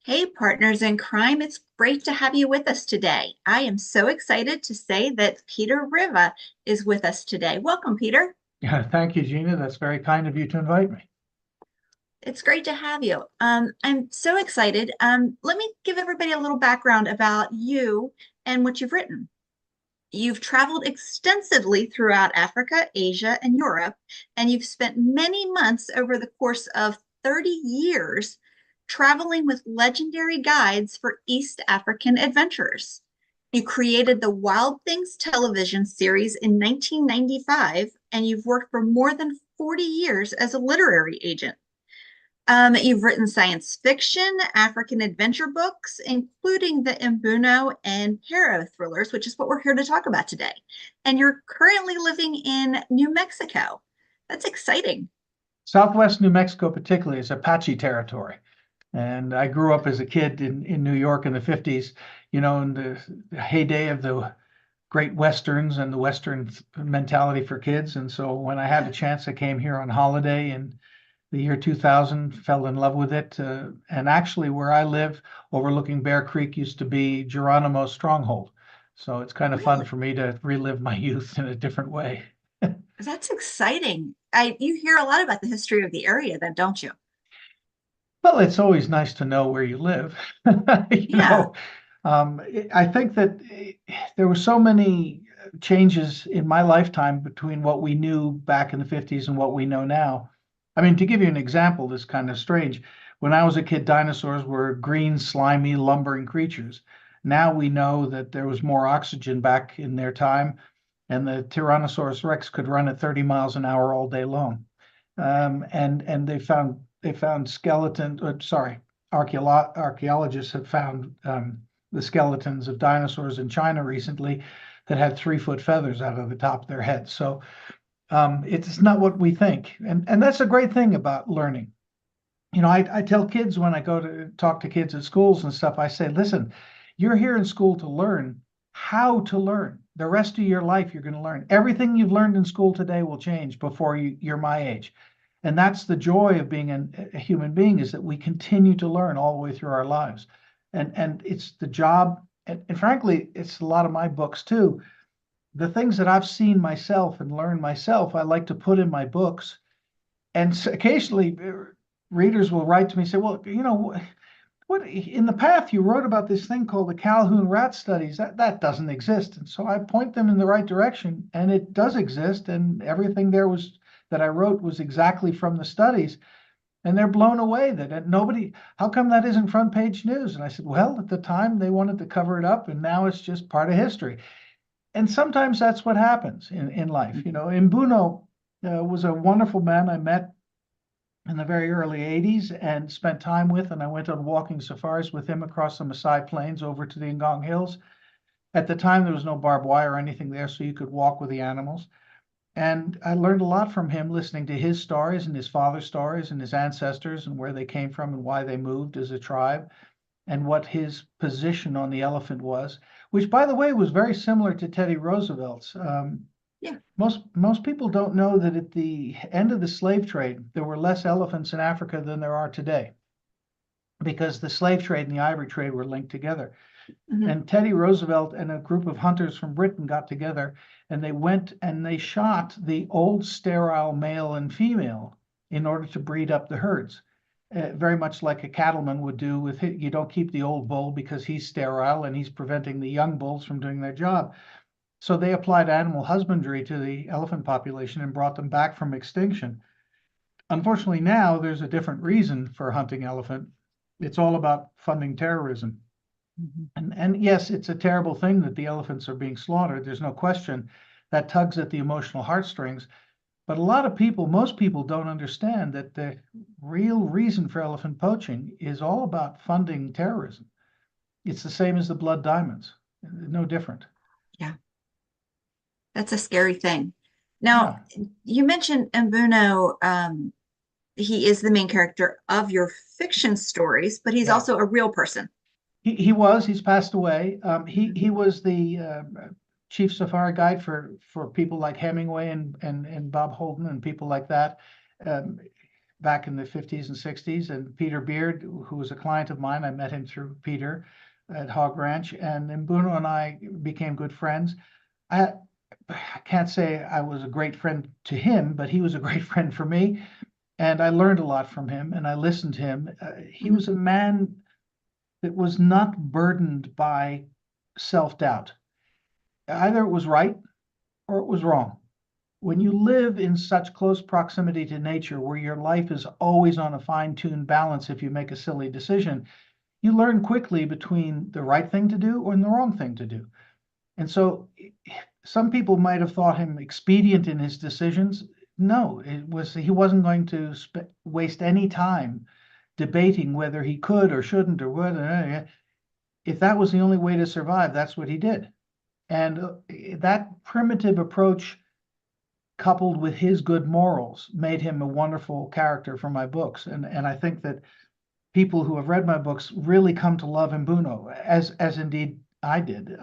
Hey, partners in crime, it's great to have you with us today. I am so excited to say that Peter Riva is with us today. Welcome, Peter. Yeah, thank you, Gina. That's very kind of you to invite me. It's great to have you. I'm so excited. Let me give everybody a little background about you and what you've written. You've traveled extensively throughout Africa, Asia, and Europe, and you've spent many months over the course of 30 years traveling with legendary guides for East African adventurers. You created the Wild Things television series in 1995, and you've worked for more than 40 years as a literary agent. You've written science fiction, African adventure books, including the Mbuno and Pero thrillers, which is what we're here to talk about today. And you're currently living in New Mexico. That's exciting. Southwest New Mexico, particularly, is Apache territory. And I grew up as a kid in New York in the 50s, in the heyday of the great Westerns and the Western mentality for kids. And so when I had Yeah. a chance, I came here on holiday in the year 2000, fell in love with it. And actually, where I live, overlooking Bear Creek, used to be Geronimo's stronghold. So it's kind of fun Really? for me to relive my youth in a different way. That's exciting. You hear a lot about the history of the area then, don't you? Well, it's always nice to know where you live. You Yeah. know, I think that there were so many changes in my lifetime between what we knew back in the 50s and what we know now. I mean, to give you an example, this kind of strange. When I was a kid, dinosaurs were green, slimy, lumbering creatures. Now we know that there was more oxygen back in their time, and the Tyrannosaurus Rex could run at 30 miles an hour all day long. And they found archaeologists have found the skeletons of dinosaurs in China recently that had 3 foot feathers out of the top of their heads. So it's not what we think, and that's a great thing about learning. I tell kids when I go to talk to kids at schools and stuff, I say, listen, you're here in school to learn how to learn. The rest of your life, you're going to learn. Everything you've learned in school today will change before you're my age. And that's the joy of being a human being, is that we continue to learn all the way through our lives. And it's the job, and frankly, it's a lot of my books too. The things that I've seen myself and learned myself, I like to put in my books. And occasionally readers will write to me and say, well, what in the path you wrote about this thing called the Calhoun rat studies, that doesn't exist. And so I point them in the right direction, and it does exist. And everything there was that I wrote was exactly from the studies. And they're blown away that nobody, how come that isn't front page news? And I said, well, at the time they wanted to cover it up, and now it's just part of history. And sometimes that's what happens in life. Mbuno was a wonderful man I met in the very early 80s and spent time with, and I went on walking safaris with him across the Maasai Plains over to the Ngong Hills. At the time, there was no barbed wire or anything there, so you could walk with the animals. And I learned a lot from him, listening to his stories and his father's stories and his ancestors and where they came from and why they moved as a tribe and what his position on the elephant was, which, by the way, was very similar to Teddy Roosevelt's. Yeah. Most people don't know that at the end of the slave trade, there were less elephants in Africa than there are today, because the slave trade and the ivory trade were linked together. Mhm. And Teddy Roosevelt and a group of hunters from Britain got together, and they went and they shot the old sterile male and female in order to breed up the herds. Very much like a cattleman would do with it. You don't keep the old bull because he's sterile and he's preventing the young bulls from doing their job. So they applied animal husbandry to the elephant population and brought them back from extinction. Unfortunately, now there's a different reason for hunting elephant. It's all about funding terrorism. Mhm. And yes, it's a terrible thing that the elephants are being slaughtered. There's no question that tugs at the emotional heartstrings. But a lot of people, most people don't understand that the real reason for elephant poaching is all about funding terrorism. It's the same as the blood diamonds, no different. Yeah. That's a scary thing. Now, Yeah, you mentioned Mbuno. He is the main character of your fiction stories, but he's yeah. also a real person. He's passed away. He was the chief safari guide for people like Hemingway and Bob Holden and people like that. Um, back in the 50s and 60s. And Peter Beard, who was a client of mine, I met him through Peter at Hog Ranch, and Mbuno and I became good friends. I, I can't say I was a great friend to him, but he was a great friend for me. And I learned a lot from him and I listened to him. He Mhm. was a man that was not burdened by self-doubt. Either it was right or it was wrong. When you live in such close proximity to nature, where your life is always on a fine-tuned balance, if you make a silly decision, you learn quickly between the right thing to do and the wrong thing to do. And so some people might have thought him expedient in his decisions. No, he wasn't going to waste any time debating whether he could or shouldn't or would. If that was the only way to survive, that's what he did. And that primitive approach, coupled with his good morals, made him a wonderful character for my books. And I think that people who have read my books really come to love Mbuno, as indeed I did.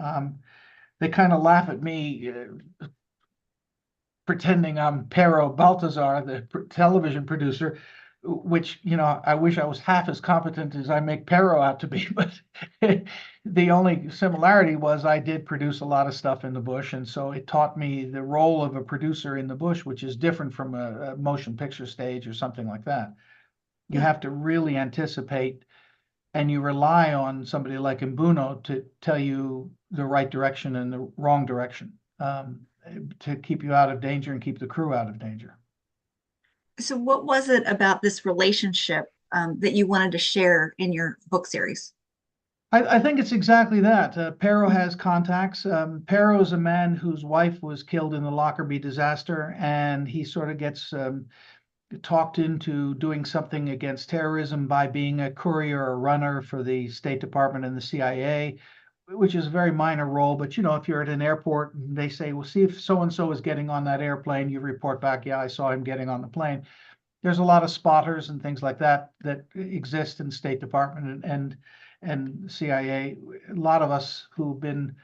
They kind of laugh at me pretending I'm Pero Baltazar, the television producer, which, I wish I was half as competent as I make Pero out to be. But the only similarity was I did produce a lot of stuff in the bush. And so it taught me the role of a producer in the bush, which is different from a motion picture stage or something like that. You Yeah. have to really anticipate, and you rely on somebody like Mbuno to tell you the right direction and the wrong direction, to keep you out of danger and keep the crew out of danger. So, what was it about this relationship that you wanted to share in your book series? I think it's exactly that. Pero has contacts. Pero is a man whose wife was killed in the Lockerbie disaster, and he sort of gets talked into doing something against terrorism by being a courier or runner for the State Department and the CIA, which is a very minor role. But if you're at an airport and they say, well, see if so and so is getting on that airplane, you report back, yeah, I saw him getting on the plane. There's a lot of spotters and things like that that exist in State Department and CIA. A lot of us who've been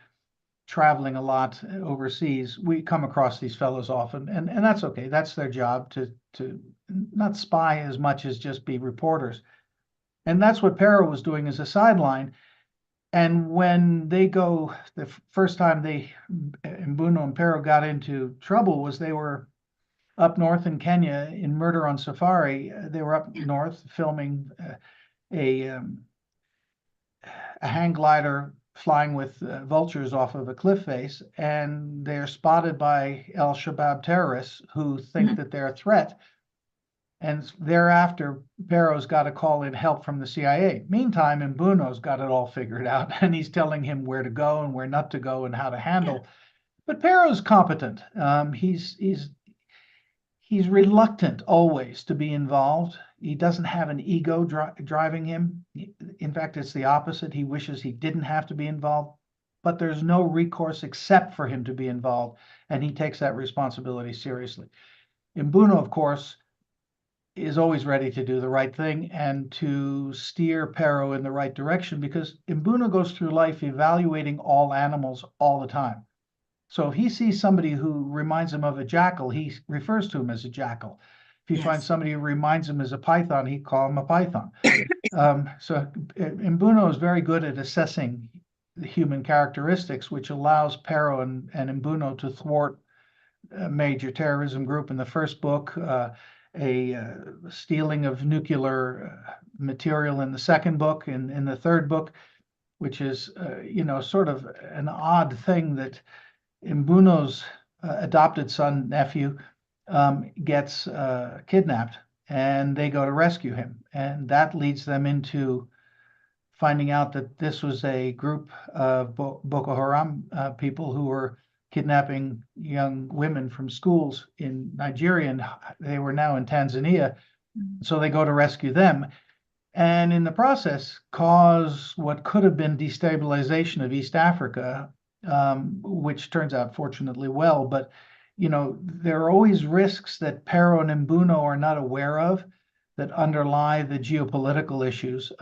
traveling a lot overseas, we come across these fellows often, and that's okay. That's their job, to not spy as much as just be reporters. And that's what Pero was doing as a sideline. And when they go, the first time Mbuno and Pero got into trouble was they were up north in Kenya in Murder on Safari. They were up north filming a, um, a hang glider flying with vultures off of a cliff face, and they're spotted by Al Shabaab terrorists who think Mhm. that they're a threat. And thereafter, Pero's got to call in help from the CIA. Meantime, Mbuno's got it all figured out, and he's telling him where to go and where not to go and how to Yeah. handle. But Pero's competent. He's reluctant always to be involved. He doesn't have an ego driving him. In fact, it's the opposite. He wishes he didn't have to be involved, but there's no recourse except for him to be involved, and he takes that responsibility seriously. Mbuno, of course, is always ready to do the right thing and to steer Pero in the right direction, because Mbuno goes through life evaluating all animals all the time. So if he sees somebody who reminds him of a jackal, he refers to him as a jackal. If he finds Yes. somebody who reminds him as a python, he call him a python. So Mbuno is very good at assessing the human characteristics, which allows Pero and Mbuno to thwart a major terrorism group in the first book, a stealing of nuclear material in the second book, in the third book, which is, sort of an odd thing that Mbuno's adopted son, nephew, gets kidnapped, and they go to rescue him. And that leads them into finding out that this was a group of Boko Haram people who were kidnapping young women from schools in Nigeria, and they were now in Tanzania. Mhm. So they go to rescue them, and in the process cause what could have been destabilization of East Africa, which turns out fortunately well. But there are always risks that Pero and Mbuno are not aware of that underlie the geopolitical issues,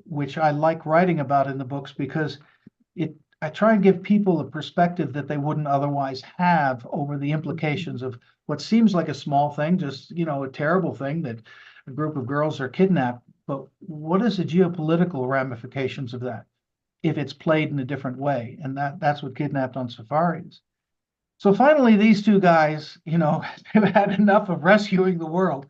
which I like writing about in the books, because I try and give people a perspective that they wouldn't otherwise have over the implications of what seems like a small thing, just a terrible thing that a group of girls are kidnapped, but what is the geopolitical ramifications of that if it's played in a different way? And that's what Kidnapped on Safari is. So finally, these two guys, have had enough of rescuing the world,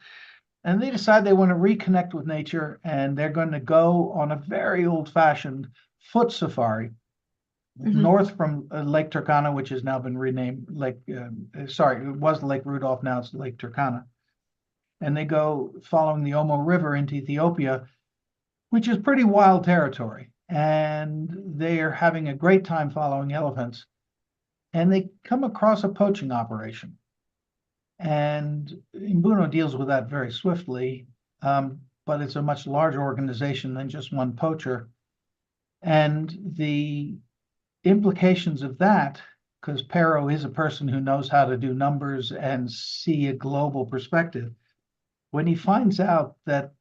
and they decide they want to reconnect with nature, and they're going to go on a very old-fashioned foot safari Hmm. north from Lake Turkana, which has now been renamed sorry, it was Lake Rudolph, now it's Lake Turkana. And they go following the Omo River into Ethiopia, which is pretty wild territory. And they are having a great time following elephants. And they come across a poaching operation. And Mbuno deals with that very swiftly, but it's a much larger organization than just one poacher. And the implications of that, because Pero is a person who knows how to do numbers and see a global perspective, when he finds out that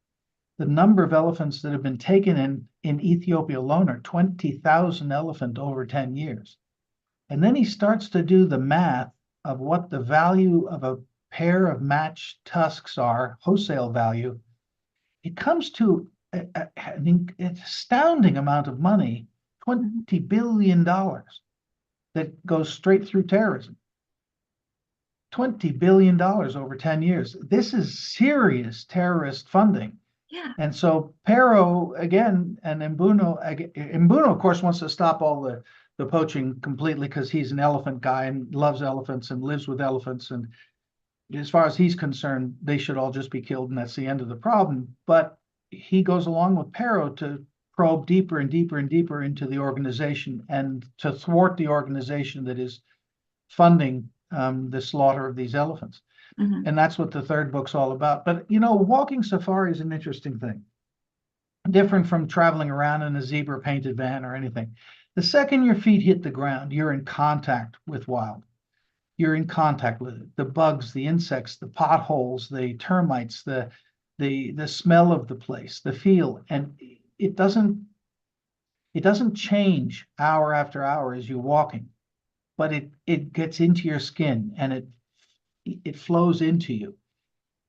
the number of elephants that have been taken in Ethiopia alone are 20,000 elephant over 10 years. And then he starts to do the math of what the value of a pair of matched tusks are, wholesale value. It comes to an astounding amount of money, $20 billion that goes straight through terrorism. $20 billion over 10 years. This is serious terrorist funding. Yeah. And so Pero again, and Mbuno, of course, wants to stop all the poaching completely because he's an elephant guy and loves elephants and lives with elephants. And as far as he's concerned, they should all just be killed, and that's the end of the problem. But he goes along with Pero to probe deeper and deeper and deeper into the organization and to thwart the organization that is funding the slaughter of these elephants. Hmm. And that's what the third book's all about. But walking safari is an interesting thing, different from traveling around in a zebra painted van or anything. The second your feet hit the ground, you're in contact with wild. You're in contact with it. The bugs, the insects, the potholes, the termites, the smell of the place, the feel. And it doesn't change hour after hour as you're walking, but it gets into your skin and it flows into you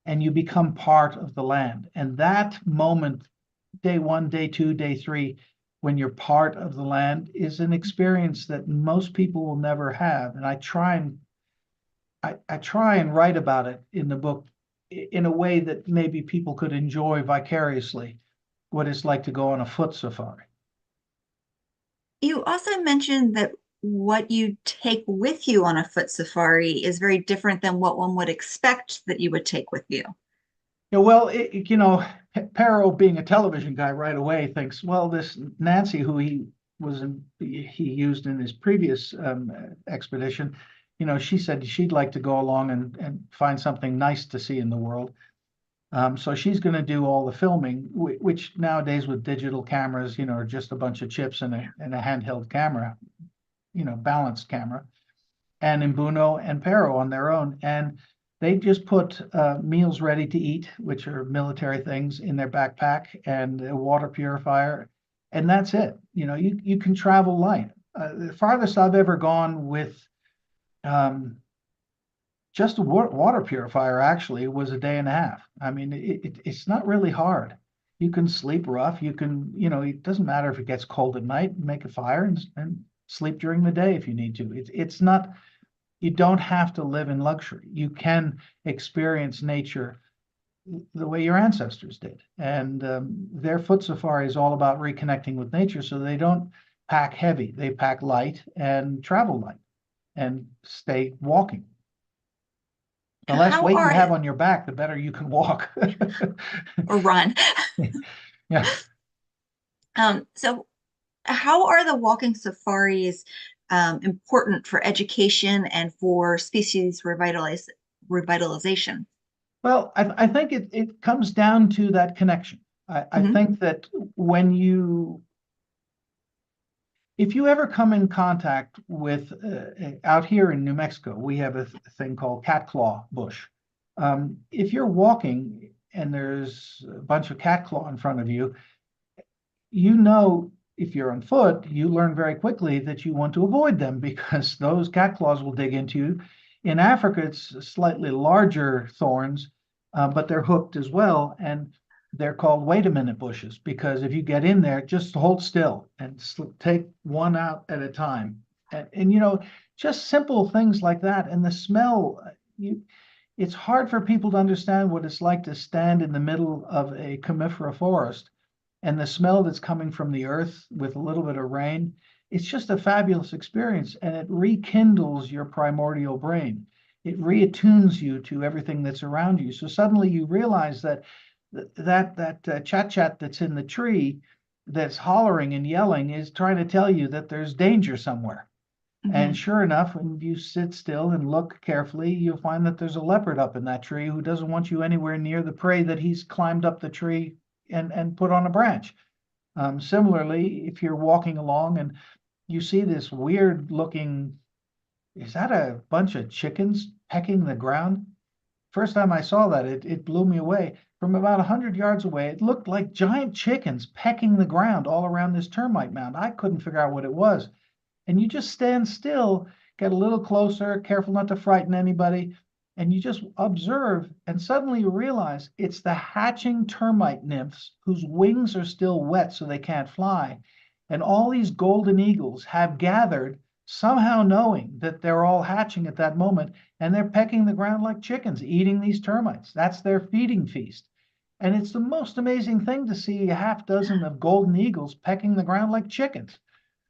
and you become part of the land. And that moment, day one, day two, day three, when you're part of the land, is an experience that most people will never have. And I try and write about it in the book in a way that maybe people could enjoy vicariously what it's like to go on a foot safari. You also mentioned that what you take with you on a foot safari is very different than what one would expect that you would take with you. Yeah, well, Pero, being a television guy, right away thinks, well, this Nancy, who he used in his previous expedition, she said she'd like to go along and find something nice to see in the world. So she's going to do all the filming, which nowadays with digital cameras, are just a bunch of chips and a handheld camera, balanced camera, and Mbuno and Pero on their own. And they just put meals ready to eat, which are military things, in their backpack, and a water purifier, and that's it. You can travel light. The farthest I've ever gone with just a water purifier actually was a day and a half. I mean, it's not really hard. You can sleep rough. You can, it doesn't matter if it gets cold at night, make a fire and sleep during the day if you need to. It's not, you don't have to live in luxury. You can experience nature the way your ancestors did. And their foot safari is all about reconnecting with nature. So they don't pack heavy, they pack light and travel light and stay walking. The less How weight you are have on your back, the better you can walk. or run? Yeah. So how are the walking safaris important for education and for species revitalization? Well, I think it comes down to that connection. I Hmm. think that if you ever come in contact with, out here in New Mexico, we have a thing called cat claw bush. If you're walking and there's a bunch of cat claw in front of you, if you're on foot, you learn very quickly that you want to avoid them because those cat claws will dig into you. In Africa, it's slightly larger thorns, but they're hooked as well. And they're called wait a minute bushes because if you get in there, just hold still and take one out at a time. And just simple things like that. And the smell, it's hard for people to understand what it's like to stand in the middle of a comifera forest and the smell that's coming from the earth with a little bit of rain. It's just a fabulous experience and it rekindles your primordial brain. It reattunes you to everything that's around you. So suddenly you realize that chat that's in the tree that's hollering and yelling is trying to tell you that there's danger somewhere. And Mhm. sure enough, when you sit still and look carefully, you'll find that there's a leopard up in that tree who doesn't want you anywhere near the prey that he's climbed up the tree and put on a branch. Similarly, if you're walking along and you see this weird looking, is that a bunch of chickens pecking the ground? First time I saw that, it blew me away. From about 100 yards away, it looked like giant chickens pecking the ground all around this termite mound. I couldn't figure out what it was. And you just stand still, get a little closer, careful not to frighten anybody, and you just observe, and suddenly you realize it's the hatching termite nymphs whose wings are still wet so they can't fly. And all these golden eagles have gathered, somehow knowing that they're all hatching at that moment, and they're pecking the ground like chickens, eating these termites. That's their feeding feast. And it's the most amazing thing to see a half dozen of golden eagles pecking the ground like chickens.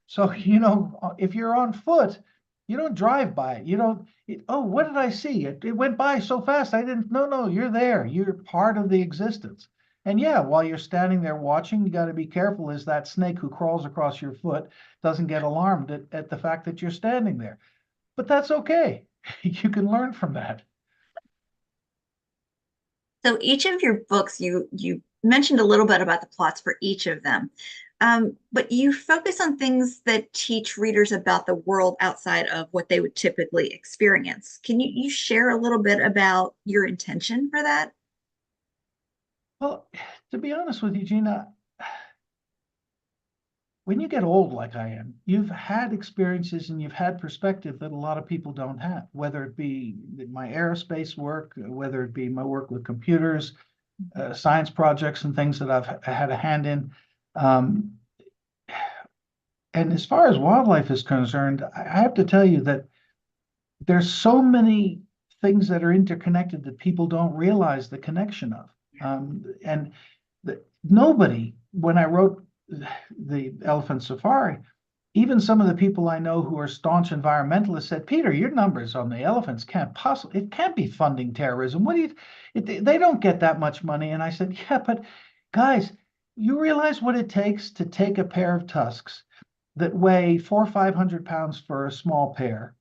So, if you're on foot, you don't drive by it. You don't, oh, what did I see? It went by so fast. I didn't, no, you're there. You're part of the existence. And yeah, while you're standing there watching, you got to be careful as that snake who crawls across your foot doesn't get alarmed at the fact that you're standing there. But that's okay. You can learn from that. So each of your books, you mentioned a little bit about the plots for each of them, but you focus on things that teach readers about the world outside of what they would typically experience. Can you share a little bit about your intention for that? Well, to be honest with you, Gina, when you get old like I am, you've had experiences and you've had perspective that a lot of people don't have, whether it be my aerospace work, whether it be my work with computers, science projects and things that I've had a hand in. Um, and as far as wildlife is concerned, I have to tell you that there's so many things that are interconnected that people don't realize the connection of. And nobody, when I wrote the Elephant Safari, even some of the people I know who are staunch environmentalists said, Peter, your numbers on the elephants it can't be funding terrorism. What do they don't get that much money. And I said, yeah, but guys, you realize what it takes to take a pair of tusks that weigh 400 or 500 pounds for a small pair,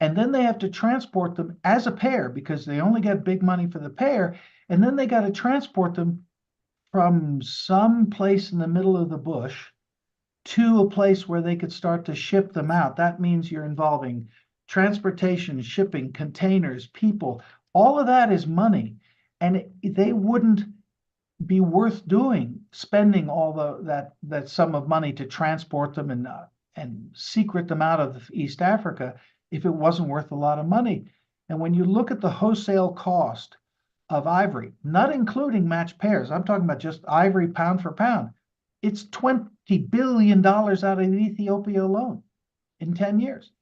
and then they have to transport them as a pair because they only get big money for the pair, and then they got to transport them from some place in the middle of the bush to a place where they could start to ship them out. That means you're involving transportation, shipping, containers, people. All of that is money, and they wouldn't be worth doing spending all that sum of money to transport them and secret them out of East Africa if it wasn't worth a lot of money. And when you look at the wholesale cost of ivory, not including matched pairs, I'm talking about just ivory pound for pound, it's $20 billion out of Ethiopia alone in 10 years.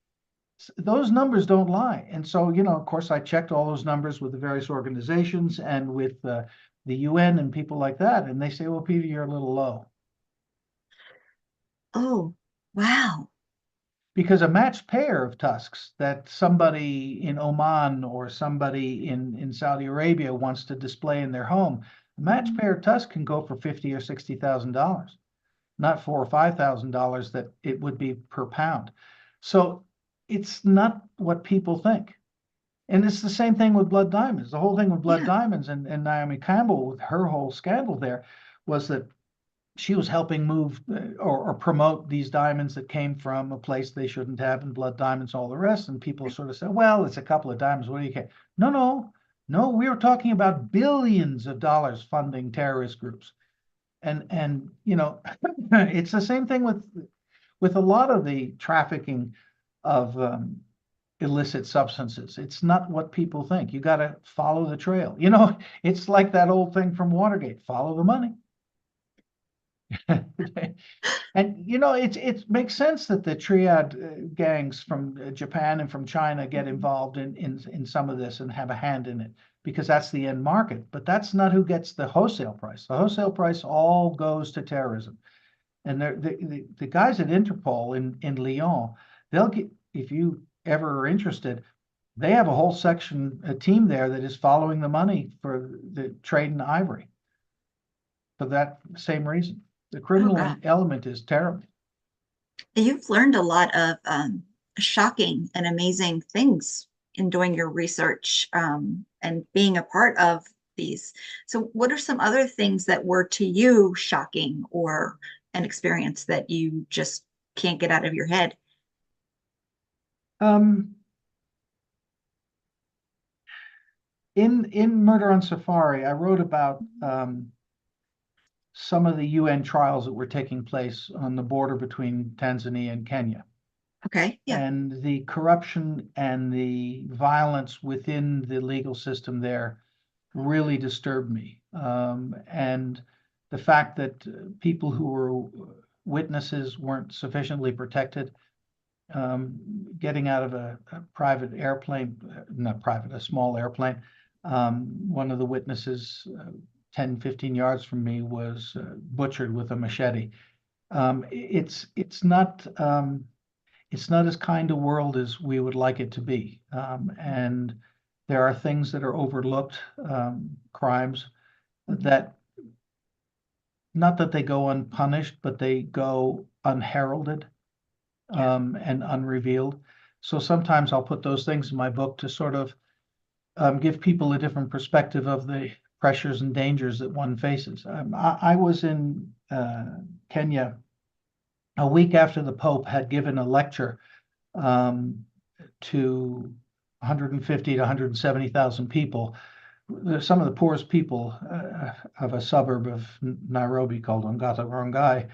Those numbers don't lie. And so, of course, I checked all those numbers with the various organizations and with the UN and people like that. And they say, well, Peter, you're a little low. Oh, wow. Because a matched pair of tusks that somebody in Oman or somebody in Saudi Arabia wants to display in their home, a matched Mhm. pair of tusks can go for $50,000 or $60,000, not $4,000 or $5,000 that it would be per pound. So it's not what people think. And it's the same thing with blood diamonds. The whole thing with blood Yeah. diamonds and Naomi Campbell with her whole scandal there was that she was helping move or promote these diamonds that came from a place they shouldn't have, and blood diamonds, all the rest. And people sort of said, well, it's a couple of diamonds. What do you care? No, no, no. We were talking about billions of dollars funding terrorist groups. And it's the same thing with a lot of the trafficking of illicit substances. It's not what people think. You got to follow the trail. You know, it's like that old thing from Watergate, follow the money. And you know, it makes sense that the triad gangs from Japan and from China get Mhm. involved in some of this and have a hand in it because that's the end market. But that's not who gets the wholesale price. The wholesale price all goes to terrorism. And the guys at Interpol in Lyon, they'll get, if you ever are interested, they have a whole section, a team there that is following the money for the trade in ivory for that same reason. The Oh, criminal God. element is terrible. You've learned a lot of shocking and amazing things in doing your research and being a part of these. So, what are some other things that were to you shocking or an experience that you just can't get out of your head? Um, in Murder on Safari, I wrote about some of the UN trials that were taking place on the border between Tanzania and Kenya. Okay, yeah. And the corruption and the violence within the legal system there really disturbed me. And the fact that people who were witnesses weren't sufficiently protected, getting out of a private airplane, not private, a small airplane. One of the witnesses, 10, 15 yards from me, was butchered with a machete. It's not as kind a world as we would like it to be. And there are things that are overlooked, crimes that, not that they go unpunished, but they go unheralded, Yeah. and unrevealed. So sometimes I'll put those things in my book to sort of give people a different perspective of the pressures and dangers that one faces. I was in Kenya a week after the Pope had given a lecture to 150 to 170,000 people. Some of the poorest people of a suburb of Nairobi called Ongata Rongai.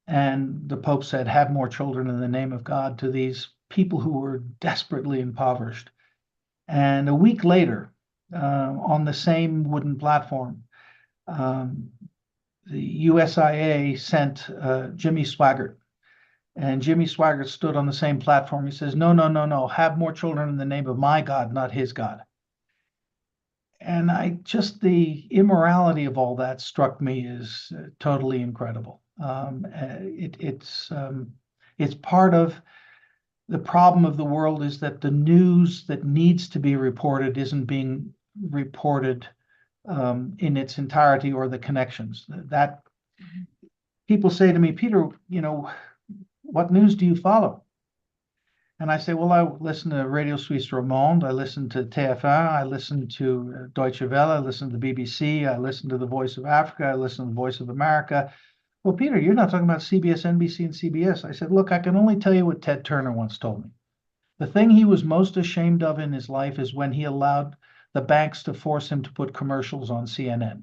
And the Pope said, have more children in the name of God to these people who were desperately impoverished. And a week later, on the same wooden platform, um, the USIA sent Jimmy Swaggart. And Jimmy Swaggart stood on the same platform. He says, no, no, no, no, have more children in the name of my God, not his God. And the immorality of all that struck me as totally incredible. It's part of the problem of the world is that the news that needs to be reported isn't being reported in its entirety or the connections. That people say to me, Peter, you know, what news do you follow? And I say, well, I listen to Radio Suisse Romande, I listen to TF1, I listen to Deutsche Welle, I listen to the BBC, I listen to the Voice of Africa, I listen to the Voice of America. Well, Peter, you're not talking about CBS, NBC, and CBS. I said, look, I can only tell you what Ted Turner once told me. The thing he was most ashamed of in his life is when he allowed the banks to force him to put commercials on CNN.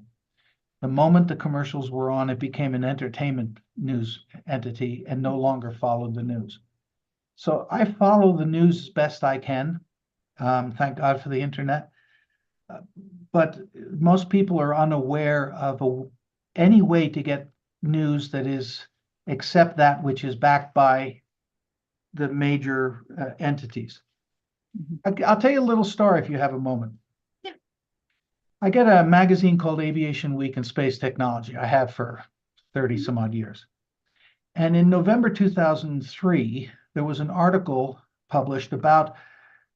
The moment the commercials were on, it became an entertainment news entity and no longer followed the news. So I follow the news as best I can. Thank God for the internet. Uh, but most people are unaware of any way to get news that is except that which is backed by the major entities. Mhm. I'll tell you a little story if you have a moment. Yeah. I get a magazine called Aviation Week and Space Technology. I have for 30 Mhm. some odd years. And in November 2003, there was an article published about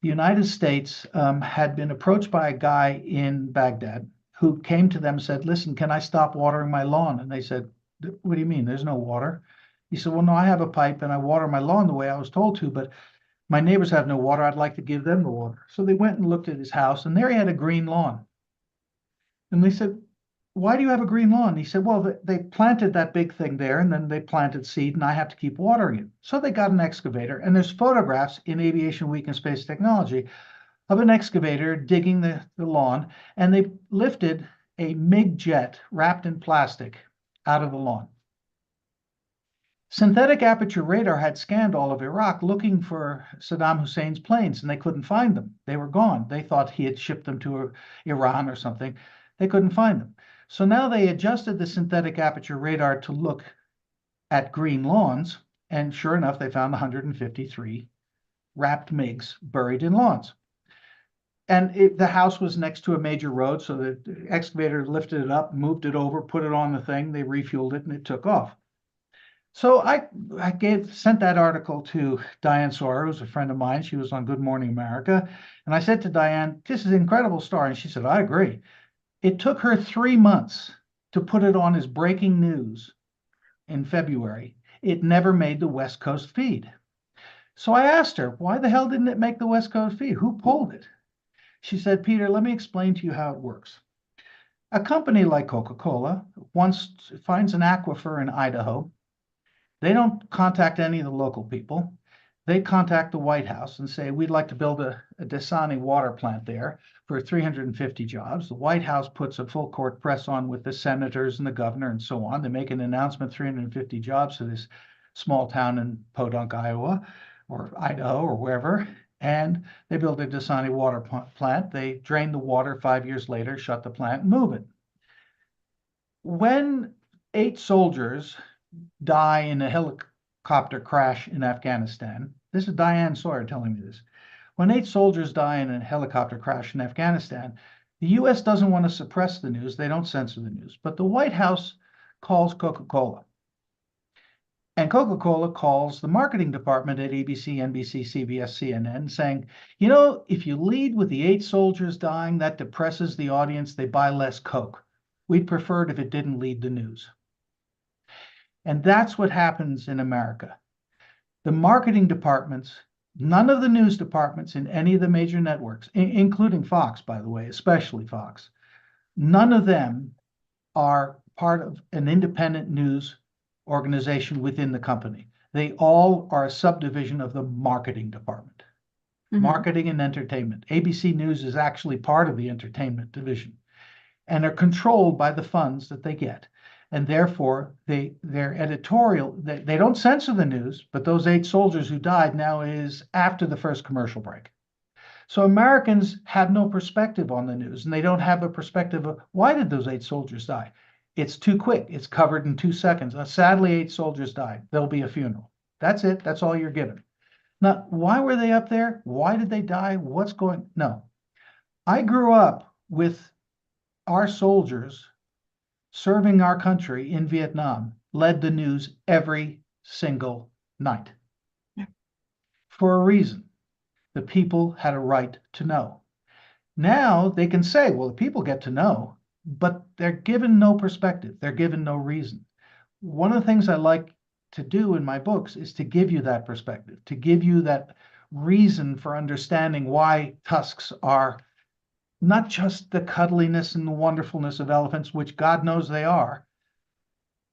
the United States had been approached by a guy in Baghdad who came to them and said, listen, can I stop watering my lawn? And they said, what do you mean? There's no water. He said, well, no, I have a pipe and I water my lawn the way I was told to, but my neighbors have no water. I'd like to give them the water. So they went and looked at his house, and there he had a green lawn. And they said, why do you have a green lawn? He said, well, they planted that big thing there, and then they planted seed, and I have to keep watering it. So they got an excavator, and there's photographs in Aviation Week and Space Technology of an excavator digging the lawn, and they lifted a MiG jet wrapped in plastic out of the lawn. Synthetic aperture radar had scanned all of Iraq looking for Saddam Hussein's planes, and they couldn't find them. They were gone. They thought he had shipped them to Iran or something. They couldn't find them. So now they adjusted the synthetic aperture radar to look at green lawns, and sure enough, they found 153 wrapped MiGs buried in lawns. And the house was next to a major road, so the excavator lifted it up, moved it over, put it on the thing, they refueled it, and it took off. So I sent that article to Diane Sawyer, who's a friend of mine. She was on Good Morning America. And I said to Diane, this is an incredible story. And she said, I agree. It took her 3 months to put it on as breaking news in February. It never made the West Coast feed. So I asked her, why the hell didn't it make the West Coast feed? Who pulled it? She said, Peter, let me explain to you how it works. A company like Coca-Cola finds an aquifer in Idaho. They don't contact any of the local people. They contact the White House and say, we'd like to build a Dasani water plant there for 350 jobs. The White House puts a full court press on with the senators and the governor and so on. They make an announcement, 350 jobs to this small town in Podunk, Iowa, or Idaho, or wherever. And they build a Dasani water plant. They drain the water 5 years later, shut the plant, and move it. When 8 soldiers die in a helicopter crash in Afghanistan. This is Diane Sawyer telling me this. When 8 soldiers die in a helicopter crash in Afghanistan, the US doesn't want to suppress the news. They don't censor the news. But the White House calls Coca-Cola. And Coca-Cola calls the marketing department at ABC, NBC, CBS, CNN, saying, you know, if you lead with the 8 soldiers dying, that depresses the audience. They buy less Coke. We'd prefer it if it didn't lead the news. And that's what happens in America. The marketing departments, none of the news departments in any of the major networks, including Fox, by the way, especially Fox, none of them are part of an independent news organization within the company. They all are a subdivision of the marketing department. Marketing and entertainment. ABC News is actually part of the entertainment division and are controlled by the funds that they get. And therefore, their editorial, they don't censor the news, but those 8 soldiers who died now is after the first commercial break. So Americans have no perspective on the news, and they don't have a perspective of why did those 8 soldiers die? It's too quick. It's covered in 2 seconds. Sadly, 8 soldiers died. There'll be a funeral. That's it. That's all you're given. Now, why were they up there? Why did they die? What's going? No. I grew up with our soldiers serving our country in Vietnam, led the news every single night. Yeah. For a reason. The people had a right to know. Now they can say, well, the people get to know, but they're given no perspective. They're given no reason. One of the things I like to do in my books is to give you that perspective, to give you that reason for understanding why tusks are not just the cuddliness and the wonderfulness of elephants, which God knows they are,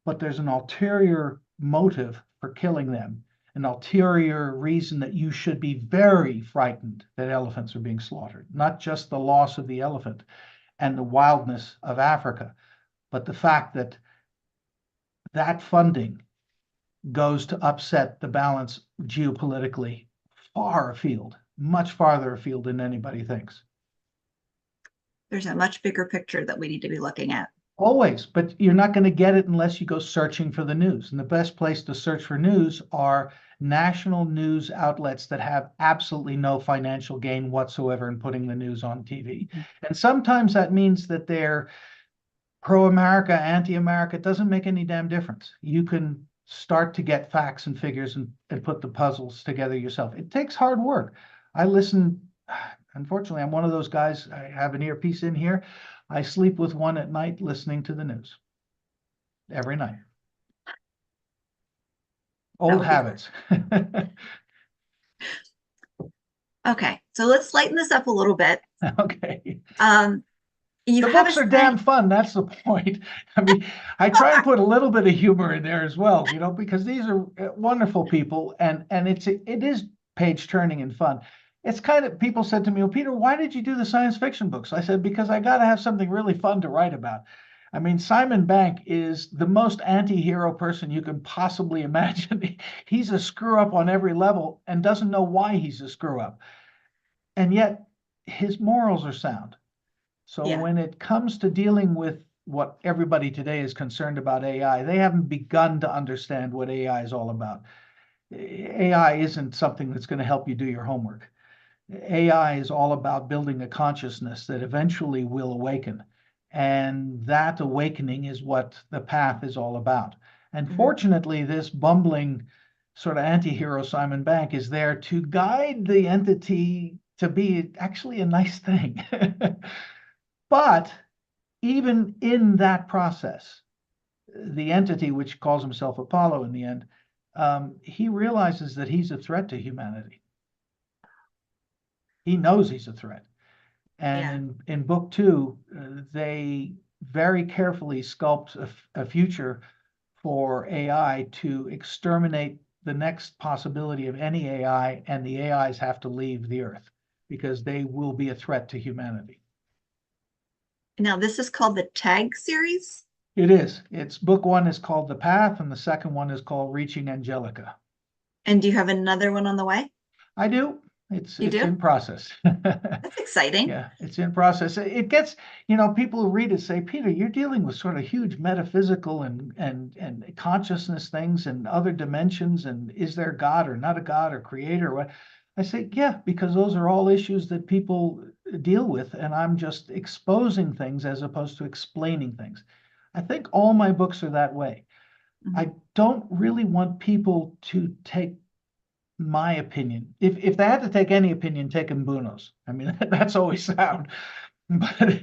but there's an ulterior motive for killing them, an ulterior reason that you should be very frightened that elephants are being slaughtered, not just the loss of the elephant and the wildness of Africa, but the fact that that funding goes to upset the balance geopolitically far afield, much farther afield than anybody thinks. There's a much bigger picture that we need to be looking at. Always, but you're not going to get it unless you go searching for the news. And the best place to search for news are national news outlets that have absolutely no financial gain whatsoever in putting the news on TV. And sometimes that means that they're pro-America, anti-America. It doesn't make any damn difference. You can start to get facts and figures and put the puzzles together yourself. It takes hard work. I listen. Unfortunately, I'm one of those guys. I have an earpiece in here. I sleep with one at night listening to the news every night. Old habits. Okay, so let's lighten this up a little bit. Okay. The books are damn fun. That's the point. I mean, I try and put a little bit of humor in there as well, you know, because these are wonderful people, and it is page turning and fun. It's kind of, people said to me, well, Peter, why did you do the science fiction books? I said, because I got to have something really fun to write about. I mean, Simon Bank is the most anti-hero person you can possibly imagine. He's a screw up on every level and doesn't know why he's a screw up. And yet his morals are sound. So Yeah. when it comes to dealing with what everybody today is concerned about AI, they haven't begun to understand what AI is all about. AI isn't something that's going to help you do your homework. AI is all about building a consciousness that eventually will awaken. And that awakening is what the path is all about. And Mhm. fortunately, this bumbling sort of anti-hero Simon Bank is there to guide the entity to be actually a nice thing. But even in that process, the entity, which calls himself Apollo in the end, he realizes that he's a threat to humanity. He knows he's a threat. And Yeah. in book two, they very carefully sculpt a future for AI to exterminate the next possibility of any AI, and the AIs have to leave the Earth because they will be a threat to humanity. Now, this is called the Tag series. It is. It's book one is called The Path, and the second one is called Reaching Angelica. And do you have another one on the way? I do. It's You it's do? in process. That's exciting. Yeah, it's in process. It gets, people who read it say, Peter, you're dealing with sort of huge metaphysical and consciousness things and other dimensions, and is there God or not a God or creator? What? I say, yeah, because those are all issues that people deal with, and I'm just exposing things as opposed to explaining things. I think all my books are that way. Mhm. I don't really want people to take my opinion. If they had to take any opinion, take Mbuno's. I mean, that's always sound. But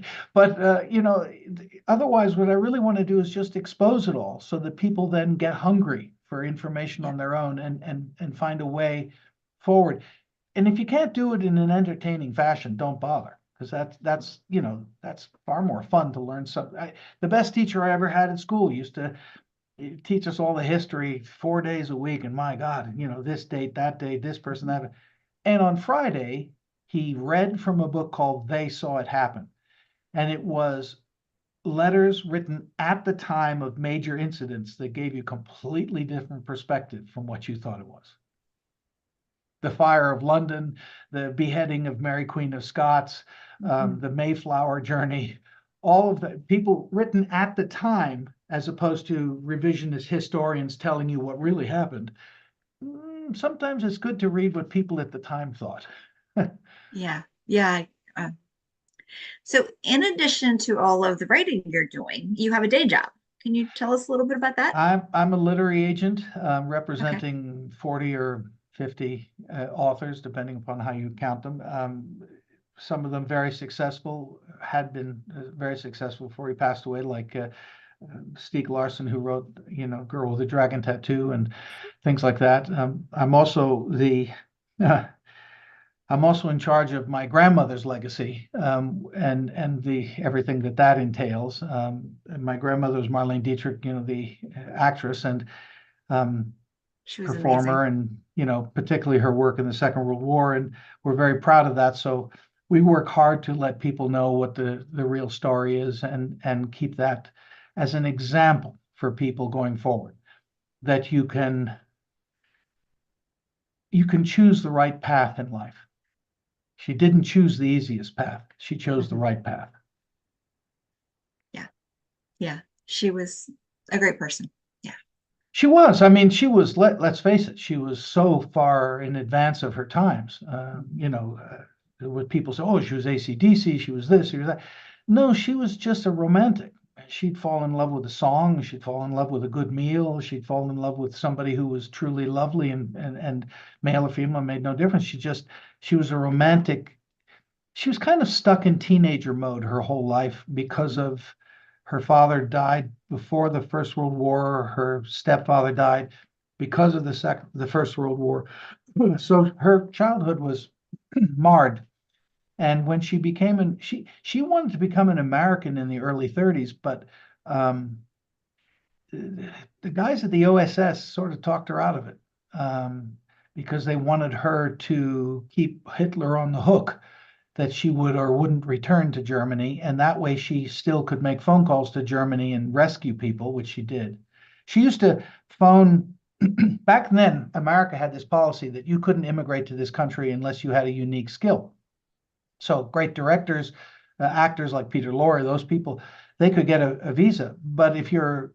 otherwise, what I really want to do is just expose it all so that people then get hungry for information Yeah. on their own and find a way forward. And if you can't do it in an entertaining fashion, don't bother. Because that's far more fun to learn something. The best teacher I ever had in school used to teach us all the history 4 days a week. And my God, this date, that date, this person, Mhm. that. And on Friday, he read from a book called They Saw It Happen. And it was letters written at the time of major incidents that gave you completely different perspective from what you thought it was. The fire of London, the beheading of Mary Queen of Scots, Mhm. the Mayflower journey, all of the people written at the time, as opposed to revisionist historians telling you what really happened. Sometimes it's good to read what people at the time thought. Yeah. Yeah. So, in addition to all of the writing you're doing, you have a day job. Can you tell us a little bit about that? I'm a literary agent Okay. representing 40 or 50 authors, depending upon how you count them. Some of them very successful, had been very successful before he passed away, like Stieg Larsson, who wrote, Girl with a Dragon Tattoo and things like that. I'm also in charge of my grandmother's legacy, and the everything that entails. And my grandmother was Marlene Dietrich, the actress and um, She was performer, amazing. and particularly her work in the Second World War, and we're very proud of that. So we work hard to let people know what the real story is, and keep that as an example for people going forward, that you can choose the right path in life. She didn't choose the easiest path. She chose the Mhm. right path. Yeah. Yeah. She was a great person. Yeah. She was. I mean, let's face it, she was so far in advance of her times. Mhm. What people say, oh, she was AC/DC, she was this, she was that. No, she was just a romantic. She'd fall in love with a song, she'd fall in love with a good meal, she'd fall in love with somebody who was truly lovely, and male or female made no difference. She was a romantic. She was kind of stuck in teenager mode her whole life because of her father died before the First World War. Her stepfather died because of the First World War. So her childhood was marred. And when she wanted to become an American in the early 30s, but um, the guys at the OSS sort of talked her out of it, because they wanted her to keep Hitler on the hook. that she would or wouldn't return to Germany. And that way she still could make phone calls to Germany and rescue people, which she did. She used to phone, back then, America had this policy that you couldn't immigrate to this country unless you had a unique skill. So great directors, actors like Peter Lorre, those people, they could get a visa. But if you're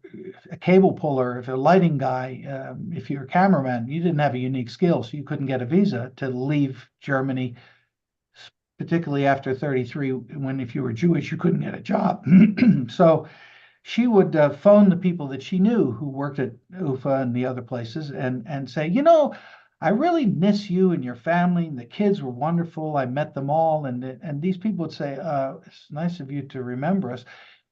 a cable puller, if you're a lighting guy, if you're a cameraman, you didn't have a unique skill, so you couldn't get a visa to leave Germany, particularly after 33, when if you were Jewish, you couldn't get a job. So she would phone the people that she knew who worked at UFA and the other places and say, I really miss you and your family, and the kids were wonderful. I met them all. And these people would say, it's nice of you to remember us.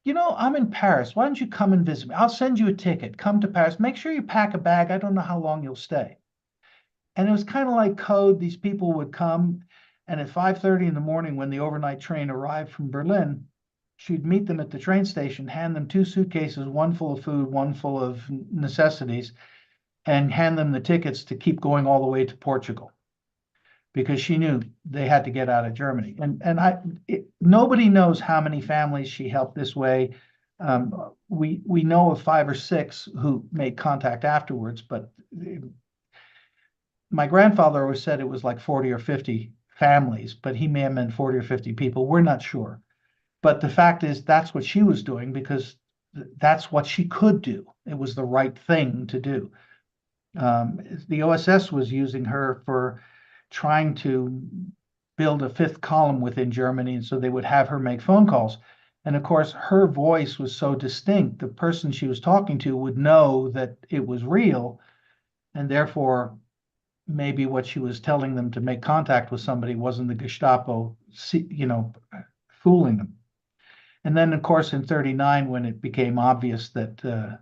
I'm in Paris. Why don't you come and visit me? I'll send you a ticket. Come to Paris. Make sure you pack a bag. I don't know how long you'll stay. And it was kind of like code. These people would come, and at 5:30 in the morning, when the overnight train arrived from Berlin, she'd meet them at the train station, hand them two suitcases, one full of food, one full of necessities, and hand them the tickets to keep going all the way to Portugal, because she knew they had to get out of Germany. Nobody knows how many families she helped this way. We know of 5 or 6 who made contact afterwards, but my grandfather always said it was like 40 or 50 families, but he may have meant 40 or 50 people. We're not sure. But the fact is, that's what she was doing because that's what she could do. It was the right thing to do. The OSS was using her for trying to build a 5th column within Germany, and so they would have her make phone calls. And of course, her voice was so distinct, the person she was talking to would know that it was real, and therefore maybe what she was telling them to make contact with somebody wasn't the Gestapo, fooling them. And then, of course, in 39, when it became obvious that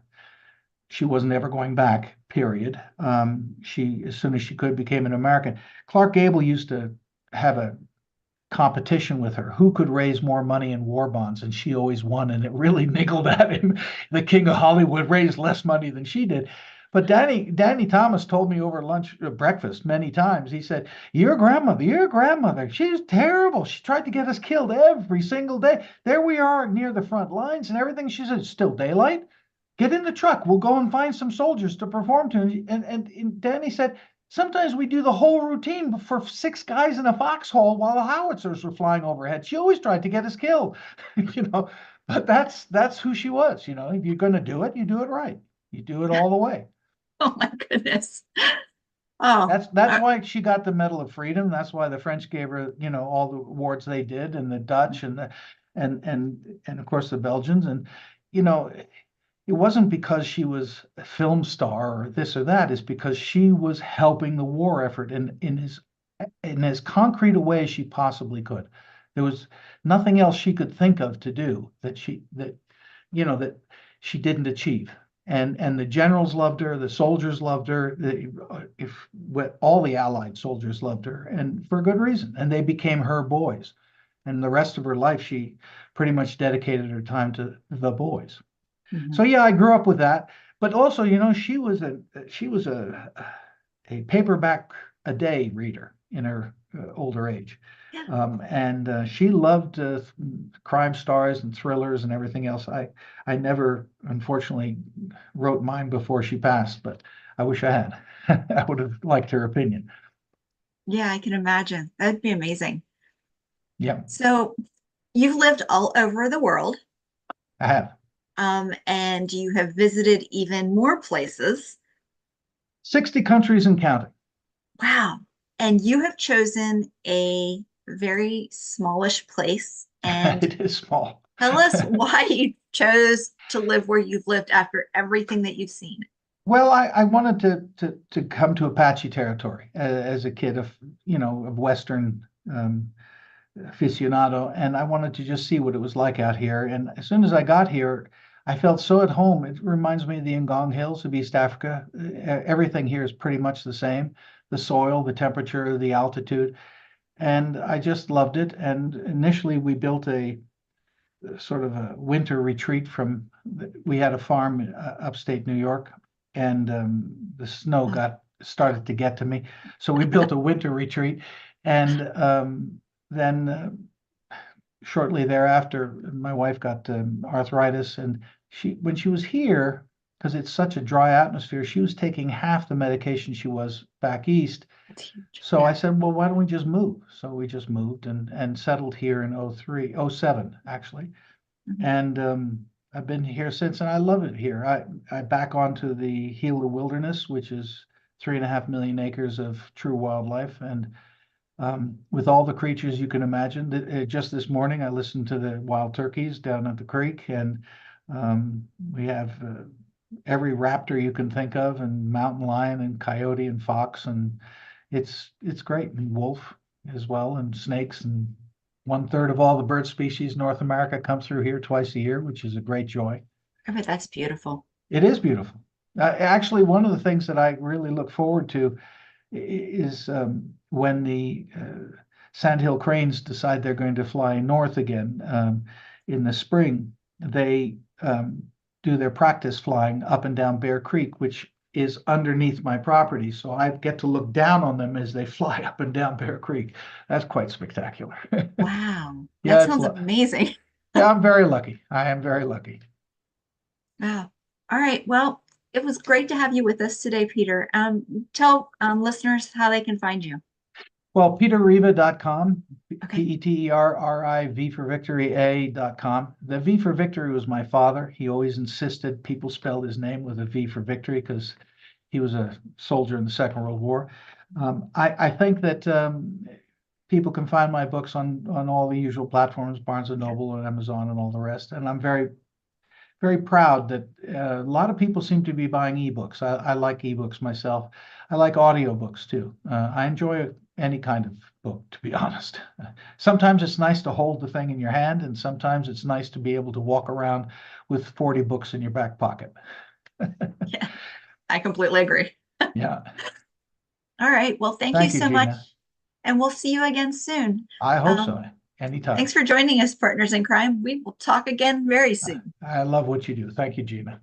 she wasn't ever going back, period, she, as soon as she could, became an American. Clark Gable used to have a competition with her, who could raise more money in war bonds, and she always won, and it really niggled at him. The king of Hollywood raised less money than she did. But Danny Thomas told me over lunch, breakfast many times. He said, your grandmother, she's terrible. She tried to get us killed every single day. There we are near the front lines and everything. She said, it's still daylight. Get in the truck. We'll go and find some soldiers to perform to. And Danny said, sometimes we do the whole routine for 6 guys in a foxhole while the howitzers were flying overhead. She always tried to get us killed, but that's who she was. If you're going to do it, you do it right. You do it all the way. Oh my goodness. Oh, That's why she got the Medal of Freedom. That's why the French gave her, all the awards they did, and the Dutch and of course the Belgians. And it wasn't because she was a film star or this or that. It's because she was helping the war effort in as concrete a way as she possibly could. There was nothing else she could think of to do that she didn't achieve. And the generals loved her, the soldiers loved her, all the Allied soldiers loved her, and for good reason. And they became her boys. And the rest of her life, she pretty much dedicated her time to the boys. So yeah, I grew up with that. But also, she was a paperback a day reader in her older age. yeah. And she loved crime stars and thrillers and everything else. I never, unfortunately, wrote mine before she passed, but I wish I had. I would have liked her opinion. Yeah, I can imagine. That'd be amazing. Yeah, So you've lived all over the world, I have. and you have visited even more places. 60 countries and counting. Wow. And you have chosen a very smallish place. And It is small. tell us why you chose to live where you've lived after everything that you've seen. Well, I wanted to come to Apache territory as a kid of Western aficionado, and I wanted to just see what it was like out here. And as soon as I got here, I felt so at home. It reminds me of the Ngong Hills of East Africa. Everything here is pretty much the same. The soil, the temperature, the altitude, and I just loved it. And initially, we built a sort of a winter retreat we had a farm in upstate New York, and the snow started to get to me. So we built a winter retreat, and then shortly thereafter, my wife got arthritis, and when she was here, because it's such a dry atmosphere, she was taking half the medication she was back east. That's huge. So I Yeah. said, well, why don't we just move? So we just moved and settled here in '07 actually. Mhm. And I've been here since, and I love it here. I back onto the Gila Wilderness, which is 3.5 million acres of true wildlife, and with all the creatures you can imagine. Just this morning, I listened to the wild turkeys down at the creek, and we have every raptor you can think of, and mountain lion, and coyote, and fox, and it's great, and wolf as well, and snakes, and 1/3 of all the bird species North America come through here twice a year, which is a great joy. I bet that's beautiful. It is beautiful. Actually, one of the things that I really look forward to is when the sandhill cranes decide they're going to fly north again in the spring. They do their practice flying up and down Bear Creek, which is underneath my property. So I get to look down on them as they fly up and down Bear Creek. That's quite spectacular. Wow. That Yeah, sounds amazing. yeah, I'm very lucky. I am very lucky. Wow. All right. Well, it was great to have you with us today, Peter. Tell listeners how they can find you. Well, peterriva.com, Okay. Peterriv for victory a.com. The V for victory was my father. He always insisted people spelled his name with a V for victory because he was a soldier in the Second World War. I think that people can find my books on all the usual platforms, Barnes and Okay. Noble and Amazon and all the rest. And I'm very proud that a lot of people seem to be buying ebooks. I like ebooks myself. I like audiobooks too. I enjoy any kind of book, to be honest. Sometimes it's nice to hold the thing in your hand, and sometimes it's nice to be able to walk around with 40 books in your back pocket. Yeah, I completely agree. Yeah. All right. Well, thank you Thank you, so much. Gina. And we'll see you again soon. I hope so. Um, Anytime. thanks for joining us, Partners in Crime. We will talk again very soon. I love what you do. Thank you, Gina.